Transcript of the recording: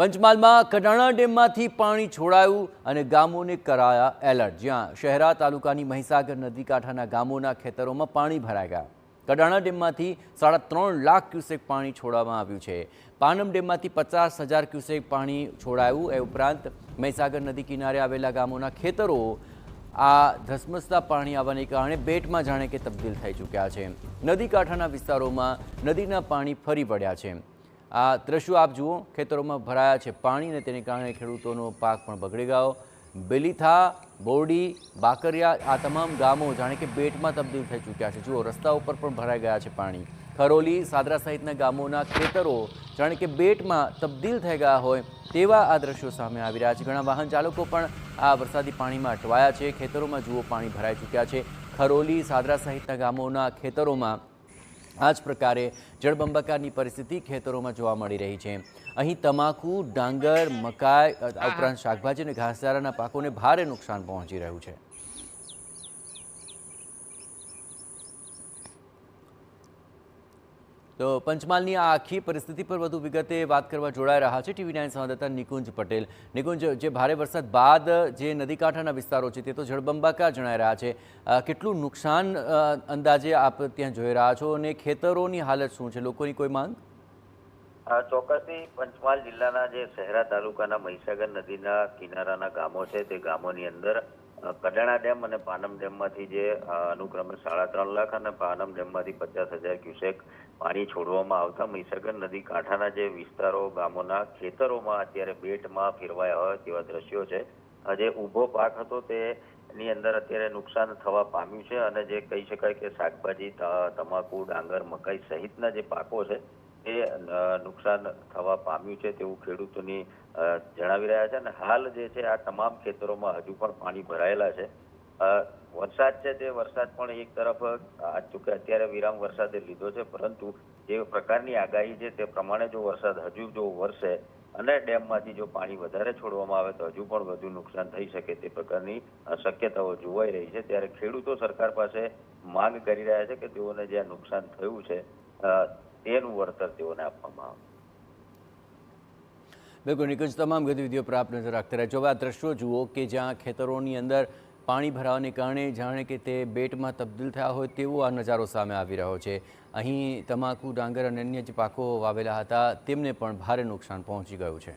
પંચમહાલમાં કડાણા ડેમમાંથી પાણી છોડાયું અને ગામોને કરાયા એલર્ટ। જ્યાં શહેરા તાલુકાની મહીસાગર નદી કાંઠાના ગામોના ખેતરોમાં પાણી ભરાઈ ગયા। કડાણા ડેમમાંથી 3.5 લાખ ક્યુસેક પાણી છોડવામાં આવ્યું છે। પાનમ ડેમમાંથી 50,000 ક્યુસેક પાણી છોડાયું। એ ઉપરાંત મહીસાગર નદી કિનારે આવેલા ગામોના ખેતરો આ ધસમસતા પાણી આવવાને કારણે બેટમાં જાણે કે તબદીલ થઈ ચૂક્યા છે। નદી કાંઠાના વિસ્તારોમાં નદીના પાણી ફરી વળ્યા છે। આ દ્રશ્યો આપ જુઓ, ખેતરોમાં ભરાયા છે પાણી અને તેને કારણે ખેડૂતોનો પાક પણ બગડી ગયો। બેલીથા, બોરડી, બાકરિયા આ તમામ ગામો જાણે કે બેટમાં તબદીલ થઈ ચૂક્યા છે। જુઓ, રસ્તા ઉપર પણ ભરાઈ ગયા છે પાણી। ખરોલી, સાદરા સહિતના ગામોના ખેતરો જાણે કે બેટમાં તબદીલ થઈ ગયા હોય તેવા આ દ્રશ્યો સામે આવી રહ્યા છે। ઘણા વાહન ચાલકો પણ આ વરસાદી પાણીમાં અટવાયા છે। ખેતરોમાં જુઓ પાણી ભરાઈ ચૂક્યા છે। ખરોલી, સાદરા સહિતના ગામોના ખેતરોમાં આ જ પ્રકારે જળબંબાકારની પરિસ્થિતિ ખેતરોમાં જોવા મળી રહી છે। અહીં તમાકુ, ડાંગર, મકાઈ ઉપરાંત શાકભાજી અને ઘાસચારાના પાકોને ભારે નુકસાન પહોંચી રહ્યું છે। તો પંચમહાલની આ આખી પરિસ્થિતિ પર વધુ વિગતે વાત કરવા જોડાઈ રહ્યા છે ટીવી 9 સંવાદદાતા નિકુંજ પટેલ। નિકુંજ, જે ભારે વરસાદ બાદ જે નદીકાંઠાના વિસ્તારો છે તે તો જળબંબાકાર જણાઈ રહ્યા છે। કેટલું નુકસાન અંદાજે આપ ત્યાં જોઈ રહ્યા છો અને ખેતરોની હાલત શું છે? લોકોની કોઈ માંગ? ચોક્કસથી પંચમહાલ જિલ્લાના જે શહેરા તાલુકાના મહીસાગર નદીના કિનારાના ગામો છે તે ગામોની અંદર કડાણા ડેમ અને પાનમ ડેમમાંથી જે અનુક્રમે 3.5 લાખ અને પાનમ ડેમમાંથી 50,000 ક્યુસેક પાણી છોડવામાં આવતા મહીસાગર નદી કાંઠાના જે વિસ્તારો ગામોના ખેતરોમાં અત્યારે બેટમાં ફેરવાયા હોય તેવા દ્રશ્યો છે। જે ઊભો પાક હતો તેની અંદર અત્યારે નુકસાન થવા પામ્યું છે અને જે કહી શકાય કે શાકભાજી, તમાકુ, ડાંગર, મકાઈ સહિતના જે પાકો છે એ નુકસાન થવા પામ્યું છે તેવું ખેડૂતોની જણાવી રહ્યા છે। અને હાલ જે છે આ તમામ ખેતરોમાં હજુ પણ પાણી ભરાયેલા છે। વરસાદ છે તે વરસાદ પણ એક તરફ અત્યારે વિરામ વરસાદે લીધો છે, પરંતુ જે પ્રકારની આગાહી છે તે પ્રમાણે જો વરસાદ હજુ જો વરસે અને ડેમમાંથી જો પાણી વધારે છોડવામાં આવે તો હજુ પણ વધુ નુકસાન થઈ શકે તે પ્રકારની શક્યતાઓ જોવાઈ રહી છે। ત્યારે ખેડૂતો સરકાર પાસે માંગ કરી રહ્યા છે કે તેઓને જે નુકસાન થયું છે તેનું વળતર તેઓને આપવામાં આવે। બિલકુલ નિકુંજ, તમામ ગતિવિધિઓ પર આપ નજર રાખતા રહેજો। હવે આ દ્રશ્યો જુઓ કે જ્યાં ખેતરોની અંદર પાણી ભરાવાને કારણે જાણે કે તે બેટમાં તબદીલ થયા હોય તેવો આ નજારો સામે આવી રહ્યો છે। અહીં તમાકુ, ડાંગર અને અન્ય જે પાકો વાવેલા હતા તેમને પણ ભારે નુકસાન પહોંચી ગયું છે।